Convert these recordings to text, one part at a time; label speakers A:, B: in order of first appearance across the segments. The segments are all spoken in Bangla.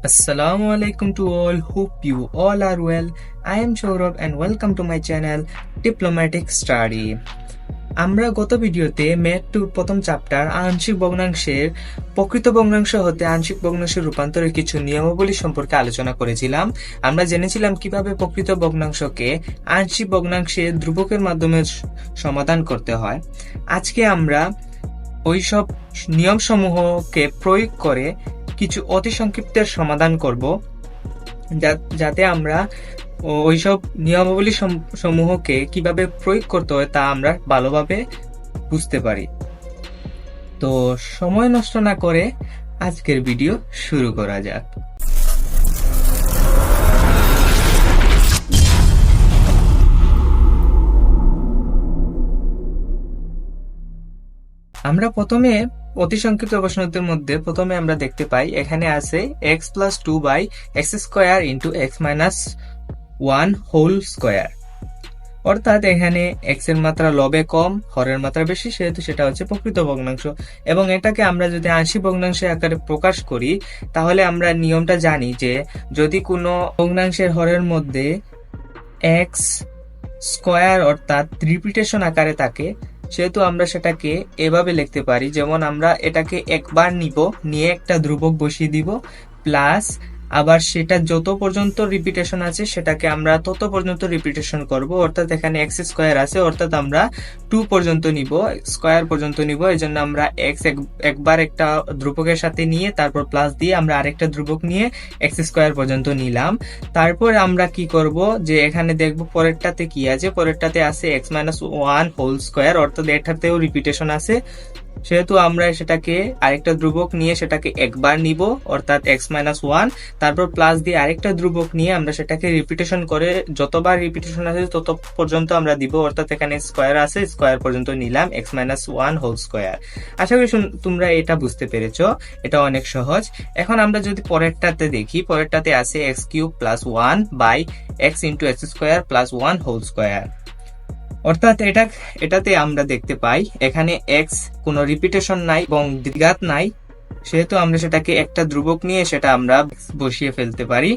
A: Assalamu alaikum to all. Hope you all are well. I am Saurabh and welcome to my channel Diplomatic Study. আমরা গত ভিডিওতে ম্যাথ 2 প্রথম চ্যাপ্টার আংশিক ভগ্নাংশের প্রকৃত ভগ্নাংশ হতে আংশিক ভগ্নাংশে রূপান্তরের কিছু নিয়মাবলী সম্পর্কে আলোচনা করেছিলাম। আমরা জেনেছিলাম কিভাবে প্রকৃত ভগ্নাংশকে আংশিক ভগ্নাংশে ধ্রুবকের মাধ্যমে সমাধান করতে হয়। আজকে আমরা ওইসব নিয়মসমূহকে প্রয়োগ করে কিছু অতি সংক্ষিপ্তের সমাধান করব, যাতে আমরা ওইসব নিয়মাবলী সমূহকে কিভাবে প্রয়োগ করতে হয় তা আমরা ভালোভাবে বুঝতে পারি। তো সময় নষ্ট না করে আজকের ভিডিও শুরু করা যাক। আমরা প্রথমে অতি সংক্ষিপ্ত প্রশ্নদের মধ্যে প্রথমে আমরা দেখতে পাই এখানে আছে x plus 2 by x square into x minus 1 whole square, অর্থাৎ এখানে x এর মাত্রা লবে কম হরের মাত্রা বেশি, সেহেতু সেটা হচ্ছে প্রকৃত ভগ্নাংশ। এবং এটাকে আমরা যদি আংশিক ভগ্নাংশের আকারে প্রকাশ করি তাহলে আমরা নিয়মটা জানি যে যদি কোনো ভগ্নাংশের হরের মধ্যে x স্কোয়ার অর্থাৎ রিপিটেশন আকারে থাকে সেহেতু আমরা সেটাকে এভাবে লিখতে পারি, যেমন আমরা এটাকে একবার নিয়ে একটা ধ্রুবক বসিয়ে দিব, প্লাস আবার সেটা যত পর্যন্ত রিপিটেশন আছে সেটাকে আমরা তত পর্যন্ত রিপিটেশন করব। অর্থাৎ এখানে এক্স স্কোয়ার আছে, অর্থাৎ আমরা 2 পর্যন্ত নিব, স্কোয়ার পর্যন্ত নিব। এই জন্য আমরা এক্স একবার একটা ধ্রুবকের সাথে নিয়ে তারপর প্লাস দিয়ে আমরা আরেকটা ধ্রুবক নিয়ে এক্স স্কোয়ার পর্যন্ত নিলাম। তারপর আমরা কি করব যে এখানে দেখব পরেরটাতে কি আছে, পরেরটাতে আছে এক্স মাইনাস 1 হোল স্কোয়ার, অর্থাৎ এটাতেও রিপিটেশন আছে, সেহেতু আমরা সেটাকে আরেকটা ধ্রুবক নিয়ে সেটাকে একবার নিব, অর্থাৎ এক্স মাইনাস 1, তারপর প্লাস দিয়ে আরেকটা ধ্রুবক নিয়ে আমরা সেটাকে রিপিটেশন করে যতবার রিপিটেশন আছে তত পর্যন্ত আমরা দিব, অর্থাৎ এখানে স্কোয়ার আছে, স্কোয়ার পর্যন্ত নিলাম এক্স মাইনাস 1 হোল স্কোয়ার। আশা করি তোমরা এটা বুঝতে পেরেছো, এটা অনেক সহজ। এখন আমরা যদি পরেরটাতে দেখি, পরেরটাতে আছে x cube plus 1 by x into x square plus 1 whole square, অর্থাৎ এটাতে আমরা দেখতে পাই এখানে x কোনো রিপিটেশন নাই এবং দ্বিঘাত নাই, সেহেতু আমরা সেটাকে একটা ধ্রুবক নিয়ে সেটা আমরা বসিয়ে ফেলতে পারি।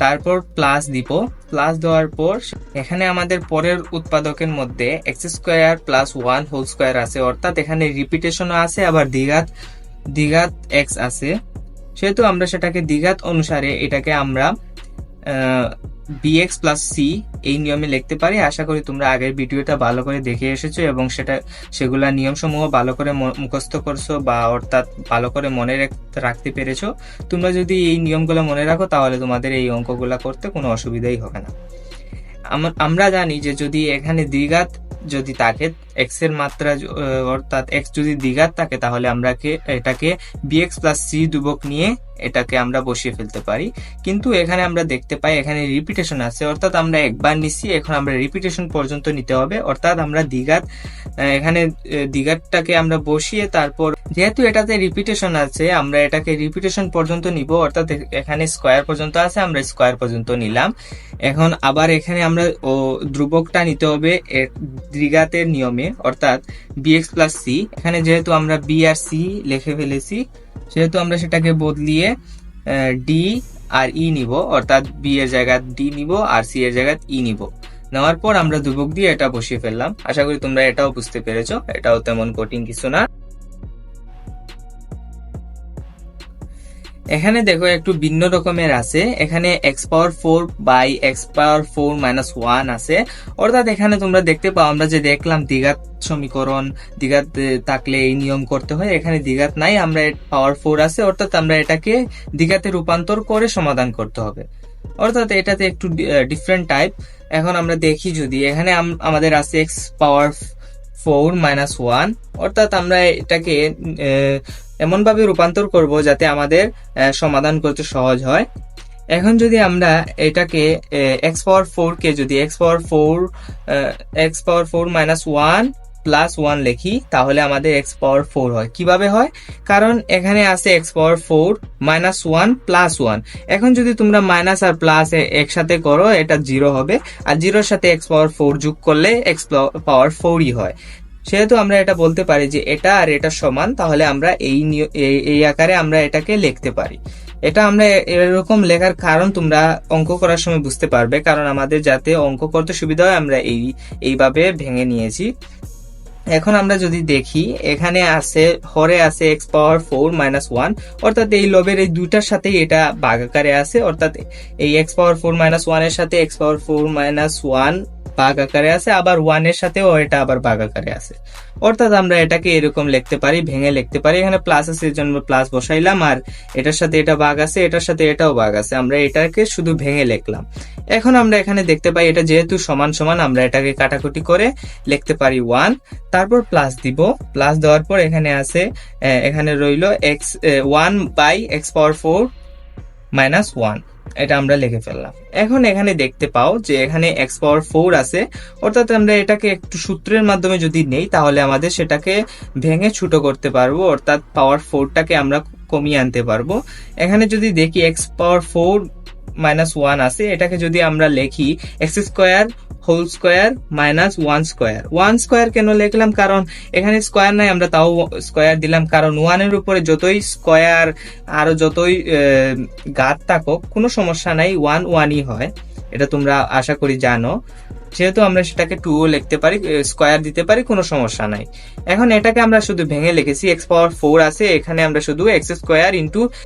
A: তারপর প্লাস দিব, প্লাস দেওয়ার পর এখানে আমাদের পরের উৎপাদকের মধ্যে x square plus 1 whole square আছে, অর্থাৎ এখানে রিপিটেশনও আছে আবার দ্বিঘাত x আছে, সেহেতু আমরা সেটাকে দ্বিঘাত অনুসারে এটাকে আমরা bx প্লাস c এই নিয়মে লিখতে পারি। আশা করি তোমরা আগের ভিডিওটা ভালো করে দেখে এসেছো এবং সেগুলা নিয়মসমূহ ভালো করে মুখস্থ করছো বা অর্থাৎ ভালো করে মনে রাখতে পেরেছো। তোমরা যদি এই নিয়মগুলো মনে রাখো তাহলে তোমাদের এই অঙ্কগুলা করতে কোনো অসুবিধাই হবে না। আমরা জানি যে যদি এখানে দ্বিঘাত যদি থাকে x এর মাত্রা অর্থাৎ x যদি দ্বিঘাত থাকে তাহলে আমরা এটাকে bx প্লাস c ধ্রুবক নিয়ে এটাকে আমরা বসিয়ে ফেলতে পারি, কিন্তু এখানে আমরা দেখতে পাই এখানে রিপিটেশন আছে, অর্থাৎ আমরা একবার নিচ্ছি, এখন আমরা রিপিটেশন পর্যন্ত নিতে হবে, অর্থাৎ আমরা এখানে দ্বিঘাতটাকে আমরা বসিয়ে তারপর যেহেতু এটাতে রিপিটেশন আছে আমরা এটাকে রিপিটেশন পর্যন্ত নিব, অর্থাৎ এখানে স্কোয়ার পর্যন্ত আছে আমরা স্কোয়ার পর্যন্ত নিলাম। এখন আবার এখানে আমরা ধ্রুবকটা নিতে হবে দ্বিঘাতের নিয়মে, অর্থাৎ bx প্লাস c, এখানে যেহেতু আমরা b আর c লিখে ফেলেছি সেহেতু আমরা সেটাকে বদলিয়ে d আর e নিব, অর্থাৎ b এর জায়গায় d নিব আর c এর জায়গায় e নিব। নেওয়ার পর আমরা ধ্রুবক দিয়ে এটা বসিয়ে ফেললাম। আশা করি তোমরা এটাও বুঝতে পেরেছো, এটাও তেমন কঠিন কিছু না। এখানে দেখো একটু ভিন্ন রকমের আছে, এখানে x power 4 by x power 4 minus 1 আছে, অর্থাৎ এখানে তোমরা দেখতে পাও আমরা যে দেখলাম দ্বিঘাত সমীকরণ, দ্বিঘাত থাকলে এই নিয়ম করতে হয়, এখানে দ্বিঘাত নাই, আমরা পাওয়ার 4 আছে, অর্থাৎ আমরা এটাকে দ্বিঘাতে রূপান্তর করে সমাধান করতে হবে, অর্থাৎ এটাতে একটু ডিফারেন্ট টাইপ। এখন আমরা দেখি যদি এখানে আমাদের আছে x পাওয়ার 4 মাইনাস 1, অর্থাৎ আমরা এটাকে এমন ভাবে রূপান্তর করব যাতে আমাদের সমাধান করতে সহজ হয়। এখন যদি আমরা এটাকে x পাওয়ার 4 কে যদি x পাওয়ার 4 মাইনাস 1 প্লাস 1 লিখি তাহলে আমাদের x পাওয়ার 4 হয়। কিভাবে হয়? কারণ এখানে আছে x পাওয়ার 4 মাইনাস 1 প্লাস 1। এখন যদি তোমরা মাইনাস আর প্লাস একসাথে করো এটা 0 হবে, আর 0 সাথে x পাওয়ার 4 যোগ করলে x পাওয়ার 4ই হয়। সেহেতু আমরা এটা বলতে পারি যে এটা আর এটা সমান, তাহলে আমরা এই আকারে আমরা এটাকে লিখতে পারি। এটা আমরা এরকম লেখার কারণ তোমরা অঙ্ক করার সময় বুঝতে পারবে, কারণ আমাদের যাতে অঙ্ক করতে সুবিধা হয় আমরা এইভাবে ভেঙে নিয়েছি। এখন আমরা যদি দেখি এখানে আছে হরে আছে x⁴ - 1, অর্থাৎ এই লবের এই দুইটার সাথে এটা ভাগাকারে আছে, অর্থাৎ এই x⁴ - 1 এর সাথে x⁴ - 1 ভাগ আকারে আছে, আবার 1 এর সাথেও এটা আবার ভাগ আকারে আছে। অর্থাৎ আমরা এটাকে এরকম লিখতে পারি, ভেঙে লিখতে পারি। এখানে প্লাস আছে এর জন্য প্লাস বসাইলাম, আর এটার সাথে এটা ভাগ আছে, এটার সাথে এটাও ভাগ আছে, আমরা এটাকে শুধু ভেঙে লিখলাম। এখন আমরা এখানে দেখতে পাই এটা যেহেতু সমান সমান, আমরা এটাকে কাটাকুটি করে লিখতে পারি 1, তারপর প্লাস দিব। প্লাস দেওয়ার পর এখানে আছে এখানে রইল x1/x⁴ - 1, এটা আমরা লিখে ফেললাম। এখন এখানে দেখতে পাও যে এখানে x⁴ আছে, অর্থাৎ আমরা এটাকে একটু সূত্রের মাধ্যমে যদি নেই তাহলে আমাদের সেটাকে ভেঙে ছোট করতে পারবো, অর্থাৎ পাওয়ার 4টাকে আমরা কমিয়ে আনতে পারবো। এখানে যদি দেখি x⁴ - 1 আছে, এটাকে যদি আমরা লিখি x² whole square minus 1 square কেন লিখলাম, কারণ এখানে স্কোয়ার নাই, আমরা তাও স্কোয়ার দিলাম, কারণ 1 এর উপরে যতই স্কোয়ার আরো যতই ঘাত থাকুক কোনো সমস্যা নাই, 1 1ই হয়, এটা তোমরা আশা করি জানো। যেহেতু আমরা সেটাকে 2 লিখতে পারি, স্কোয়ার দিতে পারি, কোনো সমস্যা নাই। এখন এটাকে আমরা শুধু ভেঙে লিখেছি, x⁴ আছে, এখানে আমরা শুধু x²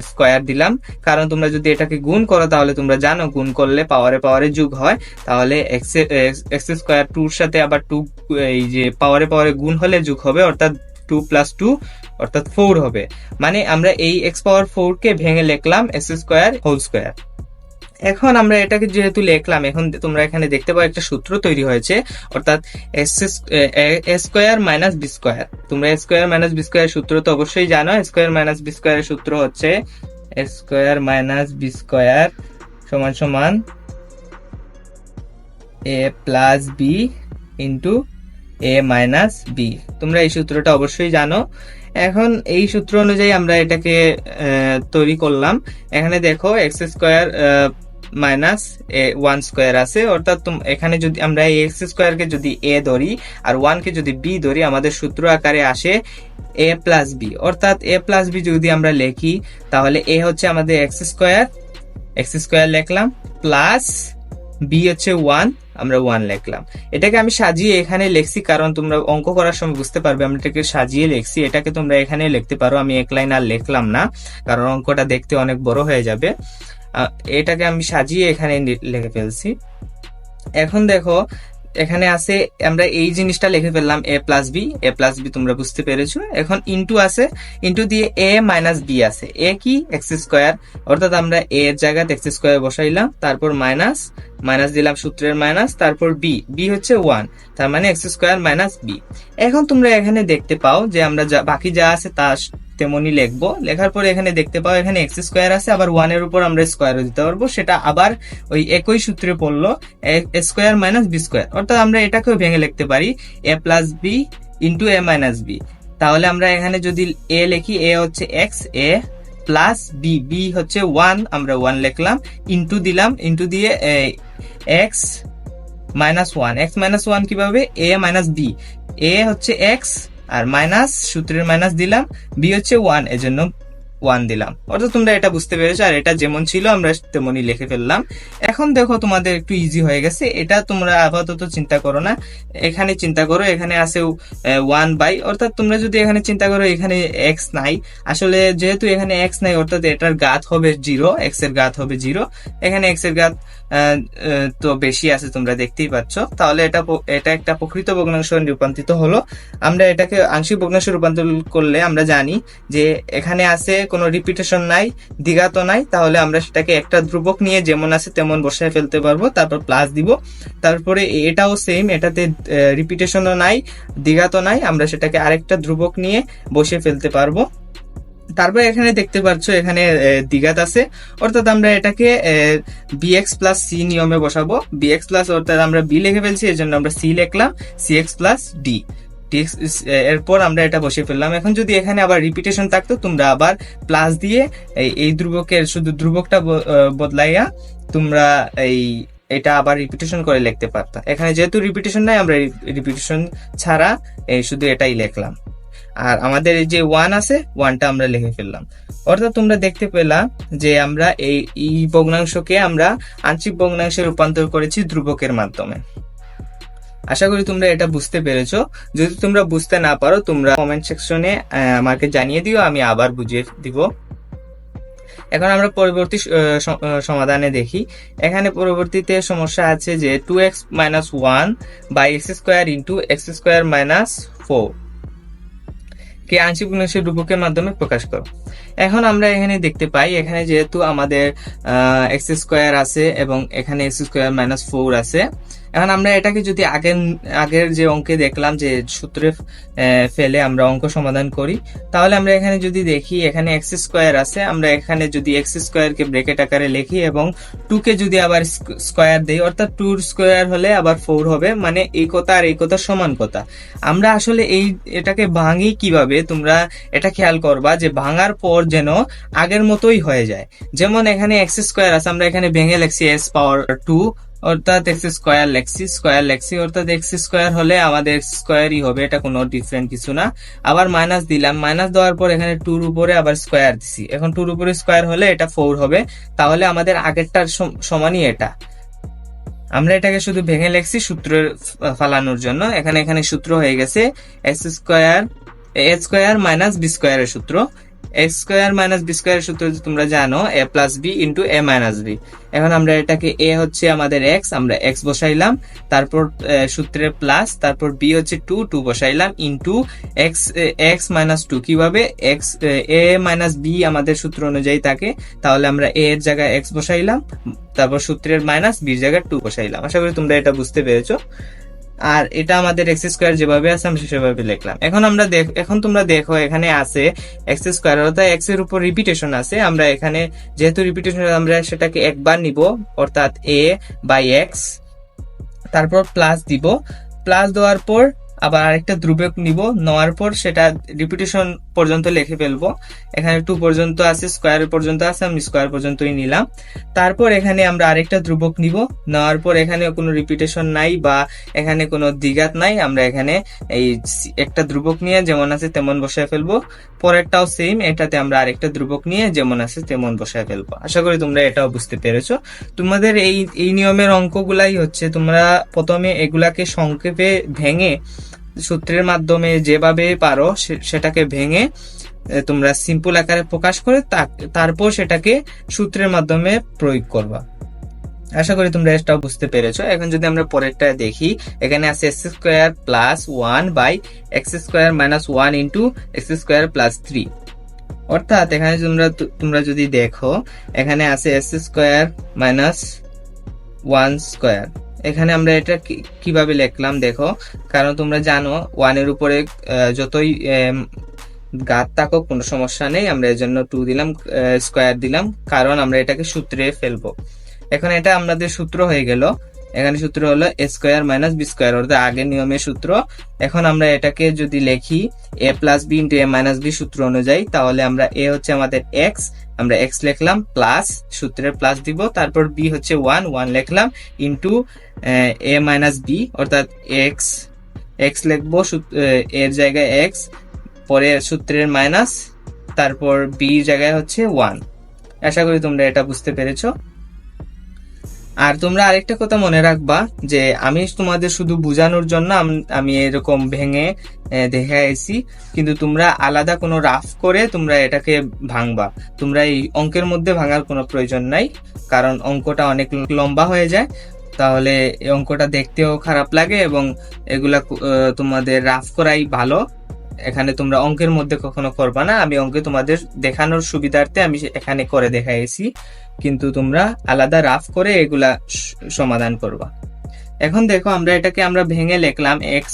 A: স্কোয়ার দিলাম, কারণ তোমরা যদি এটাকে গুণ করো তাহলে তোমরা জানো গুণ করলে পাওয়ারে যোগ হয়, তাহলে x² 2 এর সাথে আবার 2 এই যে পাওয়ারে গুণ হলে যোগ হবে, অর্থাৎ 2 + 2 অর্থাৎ 4 হবে। মানে আমরা এই x⁴ কে ভেঙে লিখলাম x² হোল স্কোয়ার। এখন আমরা এটাকে যেহেতু লিখলাম, এখন তোমরা এখানে দেখতে পাও একটা সূত্র তৈরি হয়েছে, অর্থাৎ a² - b²। তোমরা a² - b² সূত্র তো অবশ্যই জানো। a² - b² এর সূত্র হচ্ছে a² - b² সমান a plus b into a minus b। তোমরা এই সূত্রটা অবশ্যই জানো। এখন এই সূত্র অনুযায়ী আমরা এটাকে তৈরি করলাম। এখানে দেখো x² মাইনাস 1 স্কোয়ার আছে, অর্থাৎ এখানে যদি আমরা এই x² কে যদি a ধরি আর 1 কে যদি b ধরি, আমাদের সূত্র আকারে আসে a প্লাস b। অর্থাৎ a প্লাস b যদি আমরা লিখি তাহলে a হচ্ছে আমাদের x² লিখলাম, প্লাস b হচ্ছে 1, আমরা 1 লিখলাম। এটাকে আমি সাজিয়ে এখানে লিখছি, কারণ তোমরা অঙ্ক করার সময় বুঝতে পারবে আমরা এটাকে সাজিয়ে লিখছি। এটাকে তোমরা এখানে লিখতে পারো, আমি এক লাইন আর লিখলাম না, কারণ অঙ্কটা দেখতে অনেক বড় হয়ে যাবে। এটাকে আমি সাজিয়ে এখানে লিখে ফেলছি। এখন দেখো এখানে আছে, আমরা এই জিনিসটা লিখে ফেললাম a প্লাস বি, তোমরা বুঝতে পেরেছো। এখন ইন্টু আছে, ইন্টু দিয়ে a মাইনাস b আছে, a কি x², অর্থাৎ আমরা a এর জায়গায় x² বসাইলাম, তারপর মাইনাস দিলাম সূত্রের মাইনাস, তারপর b হচ্ছে 1, তার মানে x² মাইনাস b। এখন তোমরা এখানে দেখতে পাও যে আমরা বাকি যা আছে তা তেমনি লিখবো। লেখার পরে এখানে দেখতে পাও এখানে x² আছে, আবার 1 এর উপর আমরা স্কোয়ারও দিতে পারবো, সেটা আবার ওই একই সূত্রে পড়লো a² মাইনাস b²। অর্থাৎ আমরা এটাকেও ভেঙে লিখতে পারি a plus b into a minus b। তাহলে আমরা এখানে যদি a লিখি, a হচ্ছে x, a প্লাস b হচ্ছে 1, আমরা 1 লিখলাম, ইন্টু দিলাম, ইন্টু দিয়ে x মাইনাস 1 কিভাবে, a মাইনাস b, a হচ্ছে x আর মাইনাস সূত্রের মাইনাস দিলাম, b হচ্ছে 1, এজন্য 1 দিলাম। অর্থাৎ তোমরা এটা বুঝতে পেরেছো, আর এটা যেমন ছিল আমরা তেমনই লিখে ফেললাম। এখন দেখো তোমাদের একটু ইজি হয়ে গেছে, এটা তোমরা আপাতত চিন্তা করো না, এখানে চিন্তা করো। এখানে আছে 1/, অর্থাৎ তোমরা যদি এখানে চিন্তা করো এখানে x নাই, আসলে যেহেতু এখানে x নাই অর্থাৎ এটার ঘাত হবে 0, x এর ঘাত হবে 0, এখানে x এর ঘাত তো বেশি আছে তোমরা দেখতেই পাচ্ছ। তাহলে এটা একটা প্রকৃত ভগ্নাংশে রূপান্তরিত হলো। আমরা এটাকে আংশিক ভগ্নাংশে রূপান্তর করলে আমরা জানি যে এখানে আছে কোনো রিপিটেশন নাই, দ্বিঘাত নাই, তাহলে আমরা সেটাকে একটা ধ্রুবক নিয়ে যেমন আছে তেমন বসায় ফেলতে পারবো, তারপর প্লাস দিব। তারপরে এটাও সেম, এটাতে রিপিটেশনও নাই, দ্বিঘাত নাই, আমরা সেটাকে আরেকটা ধ্রুবক নিয়ে বসে ফেলতে পারবো। তারপর এখানে দেখতে পাচ্ছ এখানে দ্বিঘাত আছে, অর্থাৎ আমরা এটাকে bx প্লাস c নিয়মে বসাবো। bx প্লাস অর্থাৎ আমরা b লিখে ফেলছি, এর জন্য আমরা c লিখলাম, cx প্লাস d, এরপর আমরা এটা বসে ফেললাম। এখন যদি এখানে আবার রিপিটেশন থাকতো তোমরা আবার প্লাস দিয়ে এই ধ্রুবকের শুধু ধ্রুবকটা বদলাইয়া তোমরা এটা আবার রিপিটেশন করে লিখতে পারতা। এখানে যেহেতু রিপিটেশন নাই, আমরা রিপিটেশন ছাড়া শুধু এটাই লিখলাম। আর আমাদের এই যে 1 আছে, 1টা আমরা লিখে ফেললাম। অর্থাৎ তোমরা দেখতে পেলা যে আমরা এই ভগ্নাংশকে আমরা আংশিক ভগ্নাংশে রূপান্তর করেছি ধ্রুবকের মাধ্যমে। আশা করি তোমরা এটা বুঝতে পেরেছো। যদি তোমরা বুঝতে না পারো তোমরা কমেন্ট সেকশনে আমাকে জানিয়ে দিও, আমি আবার বুঝিয়ে দিব। এখন আমরা পরবর্তী সমাধানে দেখি। এখানে পরবর্তীতে সমস্যা আছে যে 2x - 1 by x square into x square minus 4 কে আংশিক ভগ্নাংশের রূপকের মাধ্যমে প্রকাশ করো। এখন আমরা এখানে দেখতে পাই, এখানে যেহেতু আমাদের x স্কোয়ার আছে এবং এখানে x স্কোয়ার মাইনাস 4 আছে, এখন আমরা এটাকে যদি আগের যে অঙ্কে দেখলাম যে সূত্রে ফেলে আমরা অঙ্ক সমাধান করি, তাহলে আমরা এখানে যদি দেখি এখানে x স্কোয়ার আছে, আমরা এখানে যদি x স্কোয়ার কে ব্র্যাকেট আকারে লিখি এবং 2 কে যদি আবার স্কোয়ার দেই, অর্থাৎ 2 স্কোয়ার হলে আবার 4 হবে, মানে এই কথা আর এই কথা সমান কথা। আমরা আসলে এটাকে ভাঙি কিভাবে, তোমরা এটা খেয়াল করবা যে ভাঙার পর যেন আগের মতোই হয়ে যায়। যেমন এখানে x স্কোয়ার আছে, আমরা এখানে ভেঙে লিখছি s পাওয়ার 2, অর্থাৎ x স্কোয়ার লেখছি, অর্থাৎ x স্কোয়ার হলে আমাদের x স্কোয়ারই হবে, এটা কোনো ডিফারেন্ট কিছু না। আবার মাইনাস দিলাম, মাইনাস দেওয়ার পর এখানে 2 উপরে আবার স্কোয়ার দিছি, এখন 2 উপরে স্কোয়ার হলে এটা 4 হবে, তাহলে আমাদের আগেরটার সমানই এটা। আমরা এটাকে শুধু ভেঙে লিখছি সূত্রের ফালানোর জন্য। এখানে সূত্র হয়ে গেছে a স্কোয়ার মাইনাস b স্কোয়ারের সূত্র। a স্কোয়ার মাইনাস b স্কোয়ারের সূত্র তোমরা জানো a plus b into a minus b। এখন আমরা এটাকে a হচ্ছে আমাদের x, আমরা x বসাইলাম, তারপর সূত্রের প্লাস, তারপর b হচ্ছে 2 বসাইলাম ইন্টু x মাইনাস 2। কিভাবে a মাইনাস b আমাদের সূত্র অনুযায়ী থাকে, তাহলে আমরা a এর জায়গায় x বসাইলাম, তারপর সূত্রের মাইনাস b এর জায়গায় 2 বসাইলাম। আশা করি তোমরা এটা বুঝতে পেরেছো। আর এটা আমাদের x স্কোয়ার যেভাবে আছে আমরা সেভাবে লিখলাম। এখন তোমরা দেখো এখানে আছে x স্কোয়ার, অর্থাৎ x এর উপর রিপিটেশন আছে। আমরা এখানে যেহেতু রিপিটেশন, আমরা সেটাকে একবার নিব, অর্থাৎ a বাই x, তারপর প্লাস দিব, প্লাস দেওয়ার পর আবার আরেকটা ধ্রুবক নিব, নেওয়ার পর সেটা রিপিটেশন পর্যন্ত লিখে ফেলবো। এখানে 2 পর্যন্ত আছে, স্কোয়ার পর্যন্ত আছে, আমি স্কোয়ার পর্যন্তই নিলাম। তারপর এখানে আমরা আরেকটা ধ্রুবক নিব, নেওয়ার পর এখানে কোনো রিপিটেশন নাই বা এখানে কোনো দ্বিঘাত নাই, আমরা এখানে এই একটা ধ্রুবক নিয়ে যেমন আছে তেমন বসায় ফেলবো। পরেরটাও সেম, এটাতে আমরা আরেকটা ধ্রুবক নিয়ে যেমন আছে তেমন বসায় ফেলবো। আশা করি তোমরা এটাও বুঝতে পেরেছো। তোমাদের এই নিয়মের অঙ্কগুলাই হচ্ছে, তোমরা প্রথমে এগুলাকে সংক্ষেপে ভেঙে সূত্রের মাধ্যমে যেভাবে পারো সেটাকে ভেঙে তোমরা সিম্পল আকারে প্রকাশ করে তারপর সেটাকে সূত্রের মাধ্যমে প্রয়োগ করবা। আশা করি তোমরা এটাও বুঝতে পেরেছো। এখন যদি আমরা পরেরটা দেখি, এখানে আছে x square plus 1 by x square minus 1 into x square plus 3। অর্থাৎ এখানে তোমরা যদি দেখো, এখানে আছে s স্কোয়ার মাইনাস 1 স্কোয়ার। এখানে আমরা এটা কিভাবে লিখলাম দেখো, কারণ তোমরা জানো 1 এর উপরে যতই ঘাত থাকুক কোনো সমস্যা নেই, আমরা এর জন্য 2 দিলাম, স্কোয়ার দিলাম, কারণ আমরা এটাকে সূত্রে ফেলবো। এখন এটা আমাদের সূত্র হয়ে গেল। এখানে সূত্র হলো a square minus b square, অর্থাৎ আগের নিয়মের সূত্র। এখন আমরা এটাকে যদি লিখি a plus b into a minus b সূত্র অনুযায়ী, তাহলে আমরা a হচ্ছে আমাদের x, আমরা x লিখলাম, প্লাস সূত্রের প্লাস দিব, তারপর b হচ্ছে 1 লিখলাম, ইন্টু a মাইনাস b, অর্থাৎ x লিখবো এর জায়গায় x, পরে সূত্রের মাইনাস, তারপর b জায়গায় হচ্ছে 1। আশা করি তোমরা এটা বুঝতে পেরেছো। আর তোমরা আরেকটা কথা মনে রাখবা যে আমি তোমাদের শুধু বোঝানোর জন্য আমি এরকম ভেঙে দেখাইছি, কিন্তু তোমরা আলাদা কোনো রাফ করে তোমরা এটাকে ভাঙবা। তোমরা এই অঙ্কের মধ্যে ভাঙার কোনো প্রয়োজন নাই, কারণ অঙ্কটা অনেক লম্বা হয়ে যায়, তাহলে এই অঙ্কটা দেখতেও খারাপ লাগে এবং এগুলা তোমাদের রাফ করাই ভালো। এখানে তোমরা অঙ্কের মধ্যে কখনো করবা না, আমি অঙ্কে তোমাদের দেখানোর সুবিধার্থে আমি এখানে করে দেখাইছি, কিন্তু তোমরা আলাদা রাফ করে এগুলা সমাধান করবা। এখন দেখো এটাকে আমরা ভেঙে লিখলাম x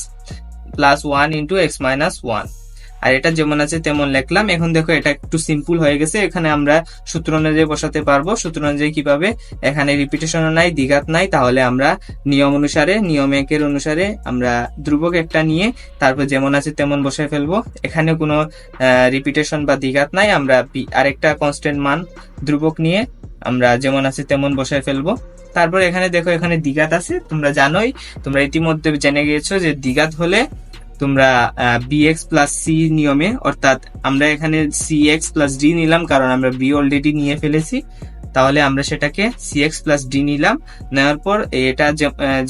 A: plus 1 into x minus 1, আর এটা যেমন আছে তেমন লিখলাম। এখন দেখো এটা একটু সিম্পল হয়ে গেছে, এখানে আমরা সূত্র অনুযায়ী বসাতে পারবো। সূত্র অনুযায়ী কিভাবে, এখানে রিপিটেশনও নাই, দ্বিঘাত নাই, তাহলে আমরা নিয়ম একের অনুসারে আমরা ধ্রুবক একটা নিয়ে তারপর যেমন আছে তেমন বসায় ফেলবো। এখানে কোনো রিপিটেশন বা দ্বিঘাত নাই, আমরা আরেকটা কনস্ট্যান্ট মান ধ্রুবক নিয়ে আমরা যেমন আছে তেমন বসায় ফেলবো। তারপর এখানে দেখো এখানে দ্বিঘাত আছে, তোমরা জানোই, তোমরা ইতিমধ্যে জেনে গিয়েছো যে দ্বিঘাত হলে তোমরা bx প্লাস সি নিয়মে, অর্থাৎ আমরা এখানে cx প্লাস ডি নিলাম কারণ আমরা b অলরেডি নিয়ে ফেলেছি, তাহলে আমরা সেটাকে cx প্লাস ডি নিলাম। নেওয়ার পর এটা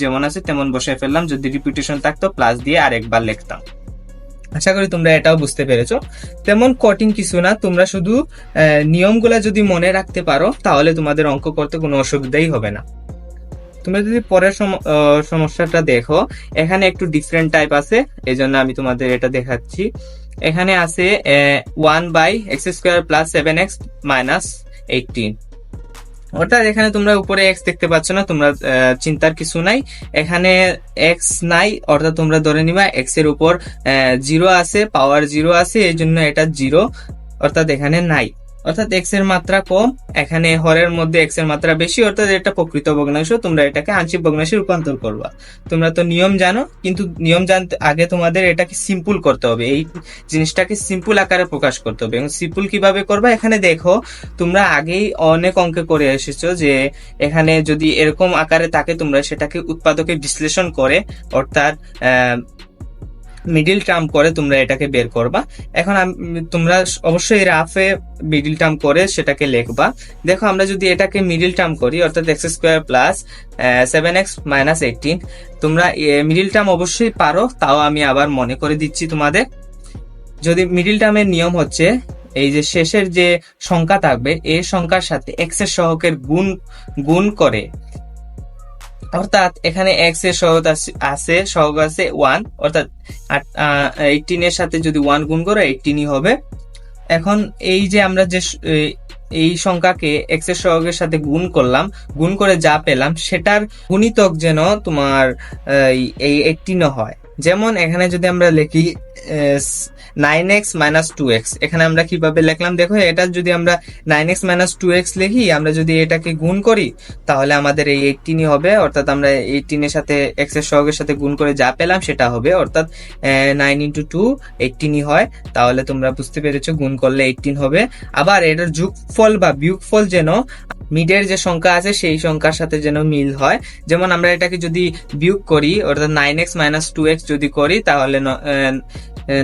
A: যেমন আছে তেমন বসায় ফেললাম, যদি রিপিটেশন থাকতো প্লাস দিয়ে আরেকবার লিখতাম। আশা করি তোমরা এটাও বুঝতে পেরেছো। তেমন কঠিন কিছু না, তোমরা শুধু নিয়মগুলা যদি মনে রাখতে পারো তাহলে তোমাদের অঙ্ক করতে কোনো অসুবিধাই হবে না। তোমরা যদি পরের সমস্যাটা দেখো, এখানে একটু ডিফারেন্ট টাইপ আছে, এই জন্য আমি তোমাদের এটা দেখাচ্ছি। এখানে আছে 1/x² + 7x - 18, অর্থাৎ এখানে তোমরা উপরে x দেখতে পাচ্ছ না, তোমরা চিন্তার কিছু নাই, এখানে x নাই, অর্থাৎ তোমরা ধরে নিবা x এর উপর 0 আছে, পাওয়ার 0 আছে, এই জন্য এটা 0, অর্থাৎ এখানে নাই, অর্থাৎ x এর মাত্রা কম, এখানে হরের মধ্যে x এর মাত্রা বেশি, অর্থাৎ এটা প্রকৃত ভগ্নাংশ। তোমরা এটাকে আংশিক ভগ্নাংশে রূপান্তর করবা। তোমরা তো নিয়ম জানো, কিন্তু নিয়ম জানতে আগে তোমাদের এটাকে সিম্পল করতে হবে, এই জিনিসটাকে সিম্পল আকারে প্রকাশ করতে হবে। এবং সিম্পল কিভাবে করবা, এখানে দেখো তোমরা আগেই অনেক অঙ্কে করে এসেছো যে এখানে যদি এরকম আকারে থাকে তোমরা সেটাকে উৎপাদকে বিশ্লেষণ করে, অর্থাৎ মিডিল টার্ম করে তোমরা এটাকে বের করবা। এখন তোমরা অবশ্যই রাফে মিডিল টার্ম করে সেটাকে লিখবা। দেখো আমরা যদি এটাকে মিডিল টার্ম করি, অর্থাৎ x² + 7x - 18, তোমরা মিডিল টার্ম অবশ্যই পারো, তাও আমি আবার মনে করে দিচ্ছি তোমাদের। যদি মিডিল টার্মের নিয়ম হচ্ছে এই যে শেষের যে সংখ্যা থাকবে এই সংখ্যার সাথে x এর সহগের গুণ করে, অর্থাৎ এখানে x এর সহগ আছে 1, অর্থাৎ 18 এর সাথে যদি 1 গুণ করো 18ই হবে। এখন এই যে আমরা যে এই সংখ্যাকে x এর সহগের সাথে গুণ করলাম, গুণ করে যা পেলাম সেটার গুণিতক যেন তোমার এই 18 হয়। যেমন এখানে যদি আমরা লিখি 9x - 2x, এখানে আমরা কিভাবে লিখলাম দেখো, এটা যদি আমরা 9x - 2x লিখি, আমরা যদি এটাকে গুণ করি তাহলে আমাদের এই 18ই হবে, অর্থাৎ আমরা 18 এর সাথে x এর সহগের সাথে গুণ করে যা পেলাম সেটা হবে, অর্থাৎ 9 × 2 18ই হয়। তাহলে তোমরা বুঝতে পেরেছো গুণ করলে 18 হবে। আবার এটার যোগফল বা বিয়োগফল যেন মিডের যে সংখ্যা আছে সেই সংখ্যার সাথে যেন মিল হয়। যেমন আমরা এটাকে যদি বিয়োগ করি, অর্থাৎ 9x - 2x যদি করি তাহলে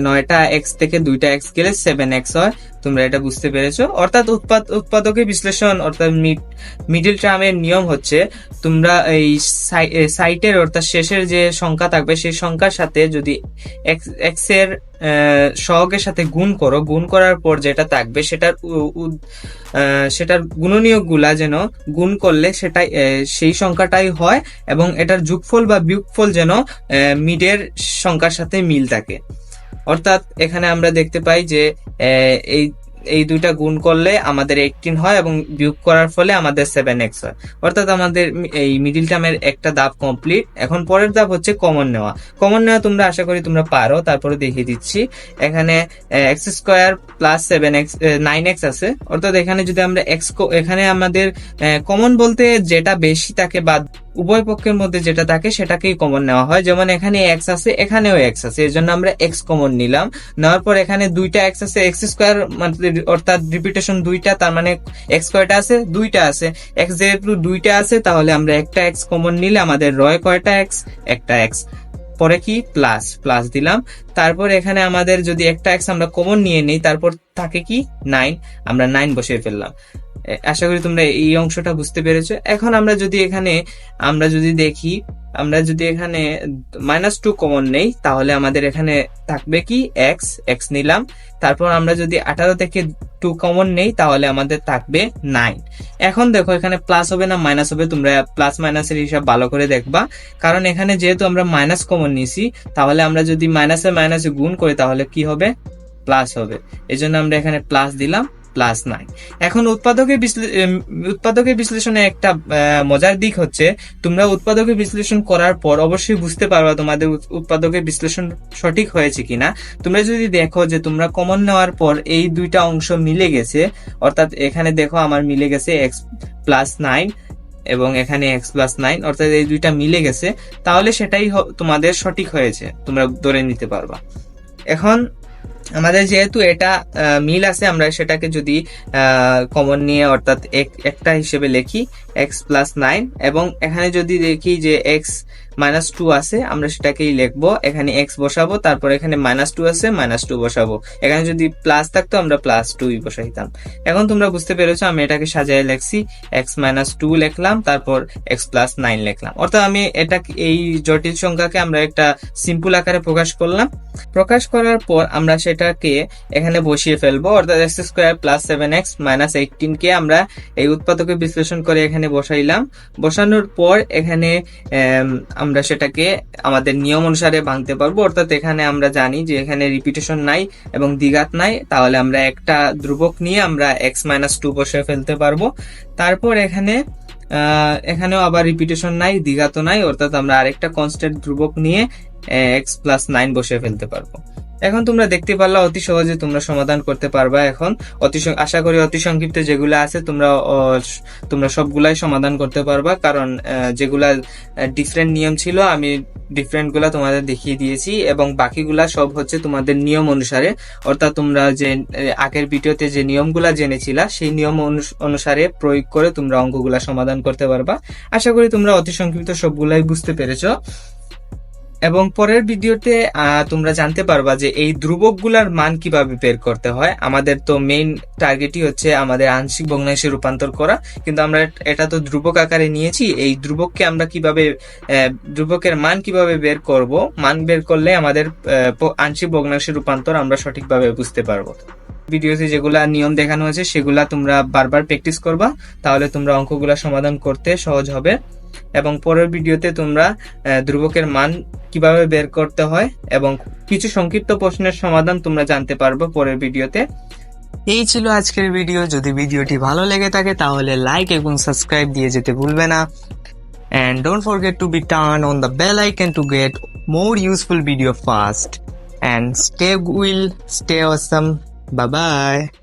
A: 9টা x থেকে 2টা x গেলে 7x হয়। তোমরা এটা বুঝতে পেরেছো। অর্থাৎ উৎপাদকের বিশ্লেষণ অর্থাৎ মিডল টার্মের নিয়ম হচ্ছে তোমরা এই সাইটের অর্থাৎ শেষের যে সংখ্যা থাকবে সেই সংখ্যার সাথে যদি x এর সহগের সাথে গুণ করো, গুণ করার পর যেটা থাকবে সেটার গুণনীয়ক গুলা যেন গুণ করলে সেটাই সেই সংখ্যাটাই হয়, এবং এটার যোগফল বা বিয়োগফল যেন মিডের সংখ্যার সাথে মিল থাকে। অর্থাৎ এখানে আমরা দেখতে পাই যে এই দুইটা গুণ করলে আমাদের 18 হয় এবং বিয়োগ করার ফলে আমাদের 7x হয়। অর্থাৎ আমাদের এই মিডিল টার্মের একটা ধাপ কমপ্লিট। এখন পরের ধাপ হচ্ছে কমন নেওয়া। কমন নেওয়া তোমরা আশা করি তোমরা পারো, তারপরে দেখিয়ে দিচ্ছি। এখানে x² + 7x 9x আছে, অর্থাৎ এখানে যদি আমরা এখানে আমাদের কমন বলতে যেটা বেশি থাকে বা উভয় পক্ষের মধ্যে যেটা থাকে সেটাকেই কমন নেওয়া হয়। যেমন এখানে x আছে, এখানেও x আছে, এর জন্য আমরা x কমন নিলাম। নেওয়ার পর এখানে 2টা x আছে, x² মানে অর্থাৎ রিপিটেশন 2টা, তার মানে x কয়টা আছে? 2টা আছে। x যেহেতু 2টা আছে তাহলে আমরা একটা x কমন নিলে আমাদের রয় কয়টা x? একটা x। পরে কি প্লাস দিলাম। তারপর এখানে আমাদের যদি একটা x আমরা কমন নিয়ে নিই, তারপর থাকে কি 9, আমরা 9 বসিয়ে ফেললাম। আশা করি তোমরা এই অংশটা বুঝতে পেরেছো। এখন আমরা যদি দেখি, আমরা যদি এখানে -2 কমন নেই তাহলে আমাদের এখানে থাকবে কি x নিলাম। তারপর আমরা যদি 18 থেকে 2 কমন নেই তাহলে আমাদের থাকবে 9। এখন দেখো এখানে প্লাস হবে না মাইনাস হবে, তোমরা প্লাস মাইনাসের হিসাব ভালো করে দেখবা, কারণ এখানে যেহেতু আমরা মাইনাস কমন নিছি তাহলে আমরা যদি মাইনাসে গুণ করি তাহলে কি হবে? প্লাস হবে। এজন্য আমরা এখানে প্লাস দিলাম, +9। এখন উৎপাদকের বিশ্লেষণে একটা মজার দিক হচ্ছে তোমরা উৎপাদকের বিশ্লেষণ করার পর অবশ্যই বুঝতে পারবা তোমাদের উৎপাদকের বিশ্লেষণ সঠিক হয়েছে কিনা। তোমরা যদি দেখো যে তোমরা কমন নেওয়ার পর এই দুইটা অংশ মিলে গেছে, অর্থাৎ এখানে দেখো আমার মিলে গেছে x + 9 এবং এখানে x + 9, অর্থাৎ এই দুইটা মিলে গেছে, তাহলে সেটাই তোমাদের সঠিক হয়েছে, তোমরা ধরে নিতে পারবা। এখন আমাদের যেহেতু এটা মিল আছে, আমরা সেটাকে যদি কমন নিয়ে অর্থাৎ একটা হিসেবে লিখি x + 9, এবং এখানে যদি দেখি যে x -2 আছে, আমরা সেটাকেই লিখবো। এখানে এক্স বসাবো, তারপর এখানে -2 আছে, -2 বসাবো। এখানে যদি প্লাস থাকতো আমরা +2 বসাইতাম। এখন তোমরা বুঝতে পেরেছো আমি এটাকে সাজিয়ে লিখছি। x-2 লিখলাম, তারপর x+9 লিখলাম। অর্থাৎ আমি এটা এই জটিল সংখ্যাকে আমরা একটা সিম্পল আকারে প্রকাশ করলাম। প্রকাশ করার পর আমরা সেটাকে এখানে বসিয়ে ফেলবো, অর্থাৎ x² + 7x - 18 কে আমরা এই উৎপাদকে বিশ্লেষণ করে এখানে বসাইলাম। বসানোর পর এখানে আমরা সেটাকে আমাদের নিয়ম অনুসারে ভাঙতে পারবো। অর্থাৎ এখানে আমরা জানি যে এখানে রিপিটেশন নাই এবং দ্বিঘাত নাই, তাহলে আমরা একটা ধ্রুবক নিয়ে আমরা x-2 বসে ফেলতে পারবো। তারপর এখানেও আবার রিপিটেশন নাই, দ্বিঘাত নাই, অর্থাৎ আমরা আরেকটা কনস্ট্যান্ট ধ্রুবক নিয়ে x+9 বসে ফেলতে পারবো। এখন তোমরা দেখতে পারলা অতি সহজে তোমরা সমাধান করতে পারবা। এখন আশা করি অতি সংক্ষিপ্ত যেগুলো আছে তোমরা সবগুলাই সমাধান করতে পারবা, কারণ যেগুলা ডিফারেন্ট নিয়ম ছিল আমি ডিফারেন্ট গুলা তোমাদের দেখিয়ে দিয়েছি, এবং বাকিগুলা সব হচ্ছে তোমাদের নিয়ম অনুসারে। অর্থাৎ তোমরা যে আগের ভিডিওতে যে নিয়মগুলা জেনেছিলা সেই নিয়ম অনুসারে প্রয়োগ করে তোমরা অঙ্কগুলা সমাধান করতে পারবা। আশা করি তোমরা অতি সংক্ষিপ্ত সবগুলাই বুঝতে পেরেছো। এবং পরের ভিডিওতে তোমরা জানতে পারবা যে এই ধ্রুবকগুলার মান কিভাবে বের করতে হয়। আমাদের তো মেইন টার্গেটই হচ্ছে আমাদের আংশিক ভগ্নাংশে রূপান্তর করা, কিন্তু আমরা এটা তো ধ্রুবক আকারে নিয়েছি। এই ধ্রুবককে আমরা কিভাবে ধ্রুবকের মান কিভাবে বের করব, মান বের করলে আমাদের আংশিক ভগ্নাংশে রূপান্তর আমরা সঠিকভাবে বুঝতে পারবো। ভিডিওতে যেগুলা নিয়ম দেখানো হয়েছে সেগুলা তোমরা বারবার প্র্যাকটিস করবা, তাহলে তোমরা অঙ্কগুলা সমাধান করতে সহজ হবে। এবং পরের ভিডিওতে তোমরা ধ্রুবকের মান কিভাবে বের করতে হয় এবং কিছু সংক্ষিপ্ত প্রশ্নের সমাধান তোমরা জানতে পারবে পরের ভিডিওতে। এই ছিল আজকের ভিডিও। যদি ভিডিওটি ভালো লেগে থাকে তাহলে লাইক এবং সাবস্ক্রাইব দিয়ে যেতে ভুলবে না। And don't forget to be turn on the bell icon to get more useful video fast. And stay awesome. Bye bye.